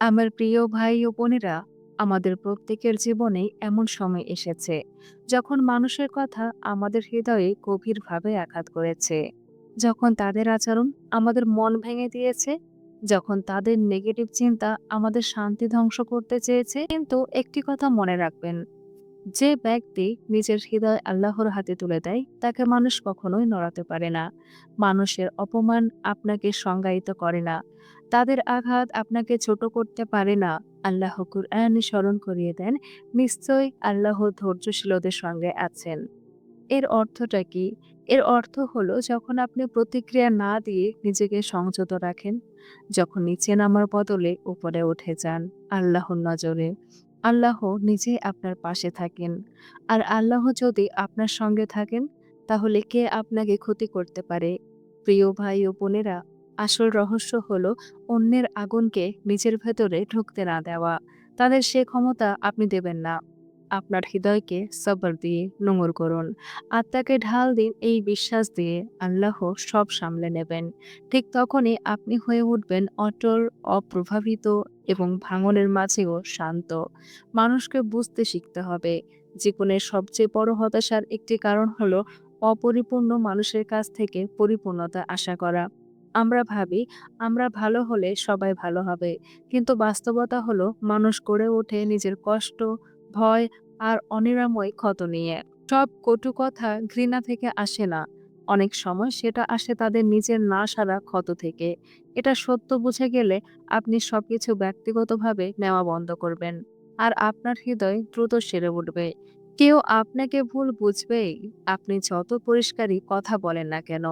আমার প্রিয় ভাই ও বোনেরা, আমাদের প্রত্যেকের জীবনেই এমন সময় এসেছে যখন মানুষের কথা আমাদের হৃদয়ে গভীরভাবে আঘাত করেছে, যখন তাদের আচরণ আমাদের মন ভেঙে দিয়েছে, যখন তাদের নেগেটিভ চিন্তা আমাদের শান্তি ধ্বংস করতে চেয়েছে। কিন্তু একটি কথা মনে রাখবেন, যে ব্যক্তি নিজের হৃদয় আল্লাহর হাতে তুলে দেয় তাকে মানুষ কখনোই নড়াতে পারে না। মানুষের অপমান আপনাকে সংজ্ঞায়িত করে না, তাদের আঘাত আপনাকে ছোট করতে পারে না। আল্লাহ কুরআনে স্মরণ করিয়ে দেন, নিশ্চয়ই আল্লাহ ধৈর্যশীলদের সঙ্গে আছেন। এর অর্থটা কি? এর অর্থ হলো, যখন আপনি প্রতিক্রিয়া না দিয়ে নিজেকে সংযত রাখেন, যখন নিচে নামার বদলে উপরে উঠে যান আল্লাহর নজরে, আল্লাহ নিজেই আপনার পাশে থাকেন। আর আল্লাহ যদি আপনার সঙ্গে থাকেন, তাহলে কে আপনাকে ক্ষতি করতে পারে? প্রিয় ভাই ও বোনেরা, আসল রহস্য হলো অন্যের আগুনকে নিজের ভেতরে ঢুকতে না দেওয়া। তাদের সে ক্ষমতা আপনি দেবেন না। আপনার হৃদয়কে সবর দিয়ে নোংর করুন। আত্মাকে ঢাল দিন এই বিশ্বাস দিয়ে, আল্লাহ সব সামলে নেবেন। ঠিক তখনই আপনি হয়ে উঠবেন অটল, অপ্রভাবিত এবং ভাঙনের মাঝেও শান্ত। মানুষকে বুঝতে শিখতে হবে, জীবনের সবচেয়ে বড় হতাশার একটি কারণ হলো অপরিপূর্ণ মানুষের কাছ থেকে পরিপূর্ণতা আশা করা। আমরা ভাবি আমরা ভালো হলে সবাই ভালো হবে, কিন্তু বাস্তবতা হলো মানুষ গড়ে ওঠে নিজের কষ্ট, ভয় আর অনিরাময় ক্ষত নিয়ে। সব কটু কথা ঘৃণা থেকে আসে না, অনেক সময় সেটা আসে তাদের নিজের না সারা ক্ষত থেকে। এটা সত্য বুঝে গেলে আপনি সবকিছু ব্যক্তিগতভাবে নেওয়া বন্ধ করবেন, আর আপনার হৃদয় দ্রুত সেরে উঠবে। কেউ আপনাকে ভুল বুঝবেই, আপনি যত পরিষ্কারই কথা বলেন না কেন।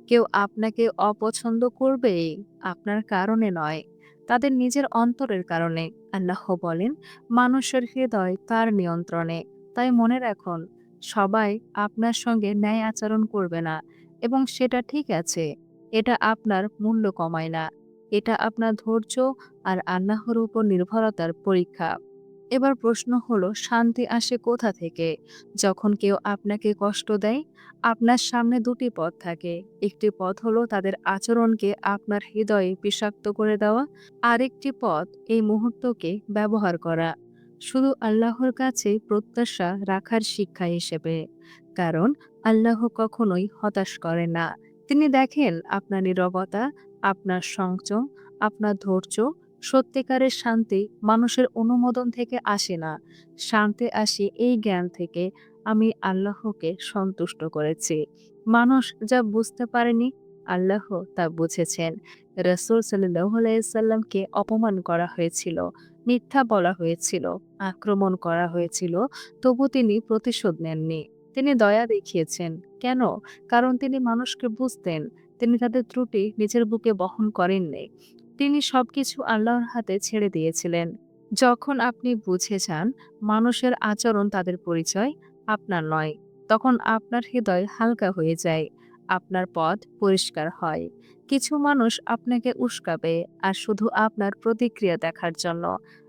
কেউ আপনাকে অপছন্দ করবেই, আপনার কারণে নয়, তাদের নিজের অন্তরের কারণে। আল্লাহ বলেন, মানুষের হৃদয় তার নিয়ন্ত্রণে। তাই মনে রাখুন, সবাই আপনার সঙ্গে ন্যায় আচরণ করবে না, এবং সেটা ঠিক আছে। এটা আপনার মূল্য কমায় না, এটা আপনার ধৈর্য আর আল্লাহর উপর নির্ভরতার পরীক্ষা। এবার প্রশ্ন হলো, শান্তি আসে কোথা থেকে? যখন কেউ আপনাকে কষ্ট দেয়, আপনার সামনে দুটি পথ থাকে। একটি পথ হলো তাদের আচরণকে আপনার হৃদয়ে বিষাক্ত করে দেওয়া, আরেকটি পথ এই মুহূর্তকে ব্যবহার করা শুধু আল্লাহর কাছে প্রত্যাশা রাখার শিক্ষা হিসেবে। কারণ আল্লাহ কখনোই হতাশ করেন না। তিনি দেখেন আপনার নীরবতা, আপনার সংযম, আপনার ধৈর্য। সত্যিকারের শান্তি মানুষের অনুমোদন থেকে আসে না, শান্তি আসে এই জ্ঞান থেকে, আমি আল্লাহকে সন্তুষ্ট করেছি। মানুষ যা বুঝতে পারেনি, আল্লাহ তা বুঝেছেন। রাসূল সাল্লাল্লাহু আলাইহি সাল্লামকে অপমান করা হয়েছিল, মিথ্যা বলা হয়েছিল, আক্রমণ করা হয়েছিল, তবু তিনি প্রতিশোধ নেননি। তিনি দয়া দেখিয়েছেন। কেন? কারণ তিনি মানুষকে বুঝতেন। তিনি তাদের ত্রুটি নিজের বুকে বহন করেননি। তিনি সবকিছু আল্লাহর হাতে ছেড়ে দিয়েছিলেন। যখন আপনি বুঝে যান মানুষের আচরণ তাদের পরিচয়, আপনার নয়, তখন আপনার হৃদয় হালকা হয়ে যায়, আপনার পথ পরিষ্কার হয়। কিছু মানুষ আপনাকে উস্কাবে, আর শুধু আপনার প্রতিক্রিয়া দেখার জন্য।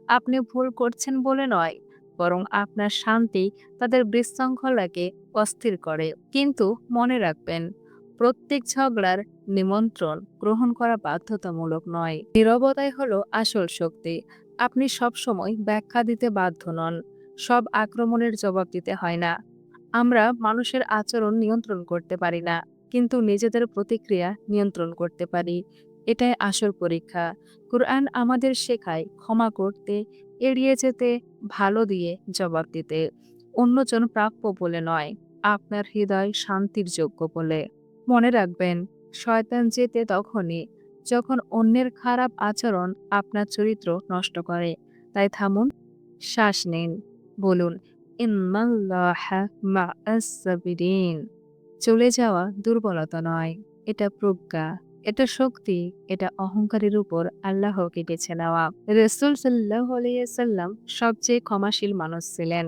আপনি ভুল করছেন বলে নয়, বরং আপনার শান্তি তাদের বিশৃঙ্খলাকে অস্থির করে। কিন্তু মনে রাখবেন, প্রত্যেক ঝগড়ার নিমন্ত্রণ গ্রহণ করা বাধ্যতামূলক নয়। নীরবতাই হলো আসল শক্তি। আপনি সবসময় ব্যাখ্যা দিতে বাধ্য নন, সব আক্রমণের জবাব দিতে হয় না। আমরা মানুষের আচরণ নিয়ন্ত্রণ করতে পারি না, কিন্তু নিজেদের প্রতিক্রিয়া নিয়ন্ত্রণ করতে পারি। এটাই আসল পরীক্ষা। কুরআন আমাদের শেখায় ক্ষমা করতে, এড়িয়ে যেতে, ভালো দিয়ে জবাব দিতে। অন্যজন প্রাপ্য বলে নয়, আপনার হৃদয় শান্তির যোগ্য বলে। মনে রাখবেন, শয়তান জেতে তখনই যখন অন্যের খারাপ আচরণ আপনার চরিত্র নষ্ট করে। তাই থামুন, শ্বাস নিন, বলুন, ইন্নাল্লাহা মা'আস সাবিরিন। চলে যাওয়া দুর্বলতা নয়, এটা প্রজ্ঞা, এটা শক্তি, এটা অহংকারের উপর আল্লাহকে বেছে নেওয়া। রাসূল সাল্লাল্লাহু আলাইহি ওয়াসাল্লাম সবচেয়ে ক্ষমাশীল মানুষ ছিলেন।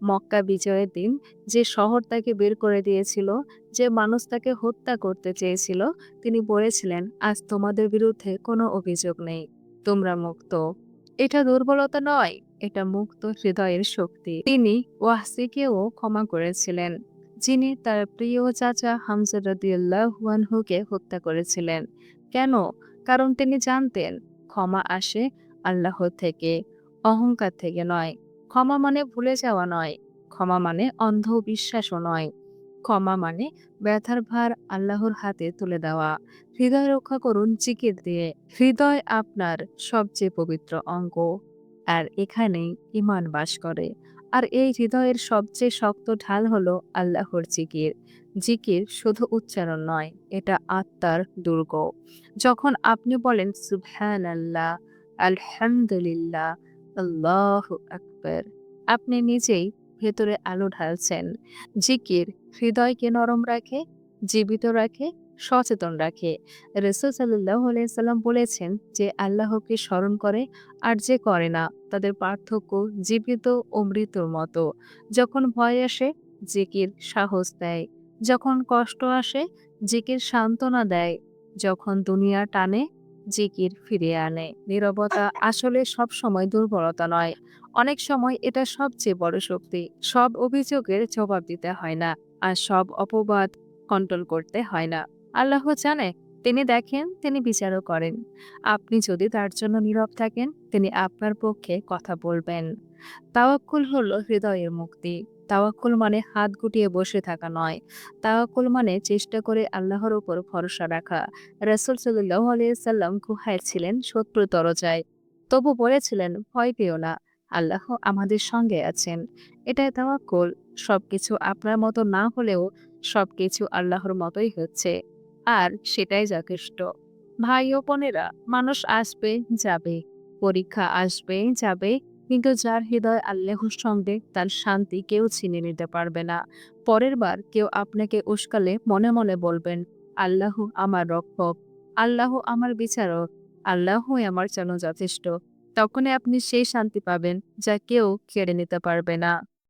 মক্কা বিজয়ের দিন যে শহর তাকে বের করে দিয়েছিল, যে মানুষ তাকে হত্যা করতে চেয়েছিল, তিনি বলেছিলেন, আজ তোমাদের বিরুদ্ধে কোনো অভিযোগ নেই, তোমরা মুক্ত। এটা দুর্বলতা নয়, এটা মুক্ত হৃদয়ের শক্তি। তিনি ওয়াহসীকেও ক্ষমা করেছিলেন, যিনি তার প্রিয় চাচা হামজা রাদিয়াল্লাহু আনহুকে হত্যা করেছিলেন। কেন? কারণ তিনি জানতেন ক্ষমা আসে আল্লাহ থেকে, অহংকার থেকে নয়। ক্ষমা মানে ভুলে যাওয়া নয়। ক্ষমা মানে অন্ধ বিশ্বাসও নয়। ক্ষমা মানে ব্যথার ভার আল্লাহর হাতে তুলে দেওয়া। হৃদয় রক্ষা করুন জিকির দিয়ে। হৃদয় আপনার সবচেয়ে পবিত্র অঙ্গ। আর এখানেই ঈমান বাস করে। আর এই হৃদয়ের সবচেয়ে শক্ত ঢাল হলো আল্লাহর জিকির। জিকির শুধু উচ্চারণ নয়, এটা আত্মার দুর্গ। যখন আপনি বলেন সুবহানাল্লাহ, আলহামদুলিল্লাহ, আল্লাহু আকবার, আপনি নিজেই ভেতরে আলো ঢালছেন। জিকির হৃদয়কে নরম রাখে, জীবিত রাখে, সচেতন রাখে। রাসূল সাল্লাল্লাহু আলাইহি সাল্লাম বলেছেন যে আল্লাহকে স্মরণ করে আর যে করে না তাদের পার্থক্য জীবিত ও মৃত্যুর মতো। যখন ভয় আসে, জিকির সাহস দেয়। যখন কষ্ট আসে, জিকির সান্ত্বনা দেয়। যখন দুনিয়া টানে, জিকির ফিরিয়ে আনে। নীরবতা আসলে সবসময় দুর্বলতা নয়। অনেক সময় এটা সবচেয়ে বড় শক্তি। সব অভিযোগের জবাব দিতে হয় না। আর সব অপবাদ কন্ট্রোল করতে হয় না। আল্লাহ জানে, তিনি দেখেন, তিনি বিচারও করেন। আপনি যদি তার জন্য নীরব থাকেন, তিনি আপনার পক্ষে কথা বলবেন। তাওয়াক্কুল হলো হৃদয়ের মুক্তি। তাওয়াক্কুল মানে হাত গুটিয়ে বসে থাকা নয়। তাওয়াক্কুল মানে চেষ্টা করে আল্লাহর উপর ভরসা রাখা। রাসূল সাল্লাল্লাহু আলাইহি সাল্লাম গুহায় ছিলেন, শত্রু দরজায়। তবু বলেছিলেন, ভয় পেও না। আল্লাহ আমাদের সঙ্গে আছেন। এটাই তাওয়াক্কুল। সবকিছু আপনার মতো না হলেও সবকিছু আল্লাহর মতোই হচ্ছে। আর সেটাই যথেষ্ট। ভাই ও বোনেরা, মানুষ আসবে, যাবে। পরীক্ষা আসবে, যাবে। কিন্তু যার হৃদয় আল্লাহর সঙ্গে, তার শান্তি কেউ ছিনিয়ে নিতে পারবে না। পরের বার কেউ আপনাকে উস্কালে মনে মনে বলবেন, আল্লাহ আমার রক্ষক, আল্লাহ আমার বিচারক, আল্লাহই আমার জন্য যথেষ্ট। তখনই আপনি সেই শান্তি পাবেন যা কেউ কেড়ে নিতে পারবে না।